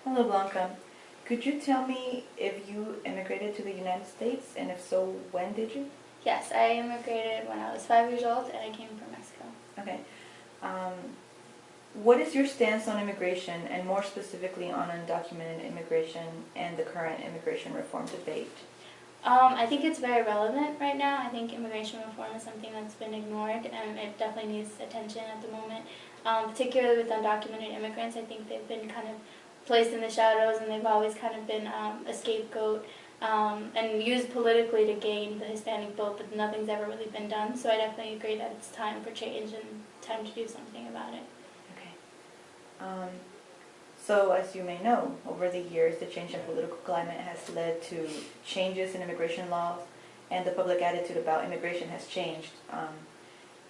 Hello, Blanca. Could you tell me if you immigrated to the United States, and if so, when did you? Yes, I immigrated when I was 5 years old and I came from Mexico. Okay. Um, what is your stance on immigration, and more specifically on undocumented immigration and the current immigration reform debate? I think it's very relevant right now. I think immigration reform is something that's been ignored and it definitely needs attention at the moment. Particularly with undocumented immigrants, I think they've been kind of placed in the shadows and they've always kind of been a scapegoat and used politically to gain the Hispanic vote, but nothing's ever really been done. So I definitely agree that it's time for change and time to do something about it. Okay. So, as you may know, over the years, the change in political climate has led to changes in immigration laws, and the public attitude about immigration has changed.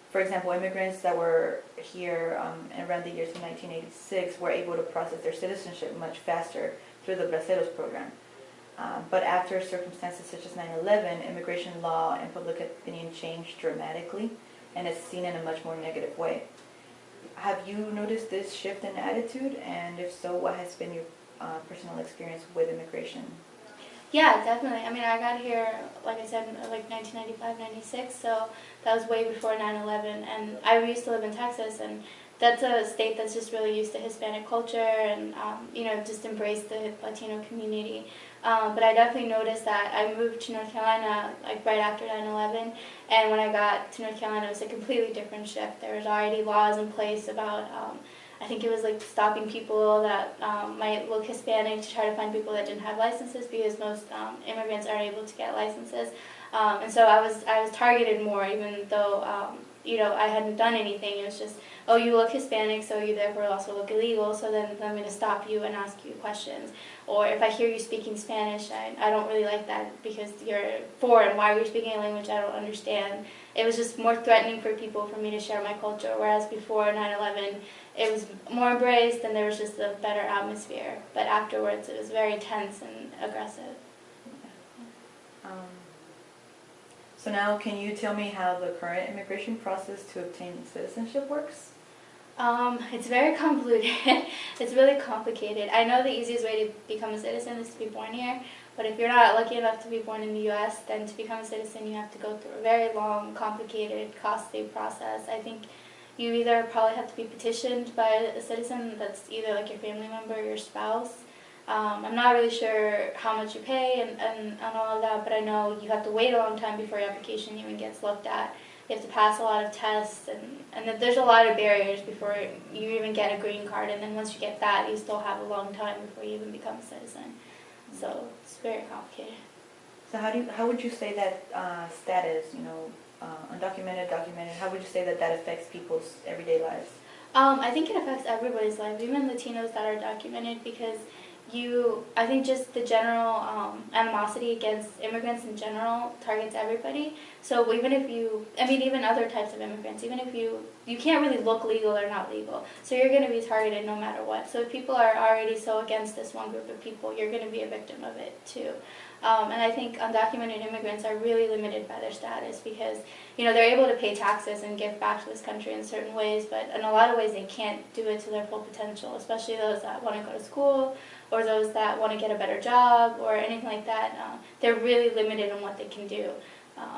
For example, immigrants that were here around the years of 1986 were able to process their citizenship much faster through the Braceros program. But after circumstances such as 9/11, immigration law and public opinion changed dramatically, and it's seen in a much more negative way. Have you noticed this shift in attitude, and if so, what has been your personal experience with immigration? Yeah, definitely. I mean, I got here, like I said, like 1995, 96, so that was way before 9/11. And I used to live in Texas, and that's a state that's just really used to Hispanic culture and, just embraced the Latino community. But I definitely noticed that I moved to North Carolina, like, right after 9/11, and when I got to North Carolina, it was a completely different shift. There was already laws in place about I think it was like stopping people that might look Hispanic to try to find people that didn't have licenses because most immigrants aren't able to get licenses. And so I was targeted more, even though I hadn't done anything. It was just, oh, you look Hispanic, so you therefore also look illegal. So then I'm going to stop you and ask you questions. Or if I hear you speaking Spanish, I don't really like that because you're foreign. Why are you speaking a language I don't understand? It was just more threatening for people for me to share my culture, whereas before 9/11, it was more embraced and there was just a better atmosphere. But afterwards, it was very tense and aggressive. Um, so now, can you tell me how the current immigration process to obtain citizenship works? It's very convoluted. It's really complicated. I know the easiest way to become a citizen is to be born here, but if you're not lucky enough to be born in the U.S., then to become a citizen you have to go through a very long, complicated, costly process. I think you either probably have to be petitioned by a citizen that's either like your family member or your spouse. I'm not really sure how much you pay and all of that, but I know you have to wait a long time before your application even gets looked at. You have to pass a lot of tests, and that there's a lot of barriers before you even get a green card, and then once you get that, you still have a long time before you even become a citizen. So it's very complicated. So how would you say that status, undocumented, documented, how would you say that that affects people's everyday lives? I think it affects everybody's life, even Latinos that are documented, because I think just the general animosity against immigrants in general targets everybody. So even if even other types of immigrants, even if you can't really look legal or not legal, so you're going to be targeted no matter what. So if people are already so against this one group of people, you're going to be a victim of it too. And I think undocumented immigrants are really limited by their status because, they're able to pay taxes and give back to this country in certain ways, but in a lot of ways they can't do it to their full potential, especially those that want to go to school or those that want to get a better job or anything like that. They're really limited on what they can do.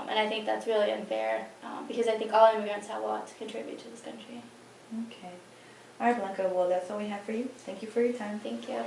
And I think that's really unfair because I think all immigrants have a lot to contribute to this country. Okay. All right, Blanca, well, that's all we have for you. Thank you for your time. Thank you.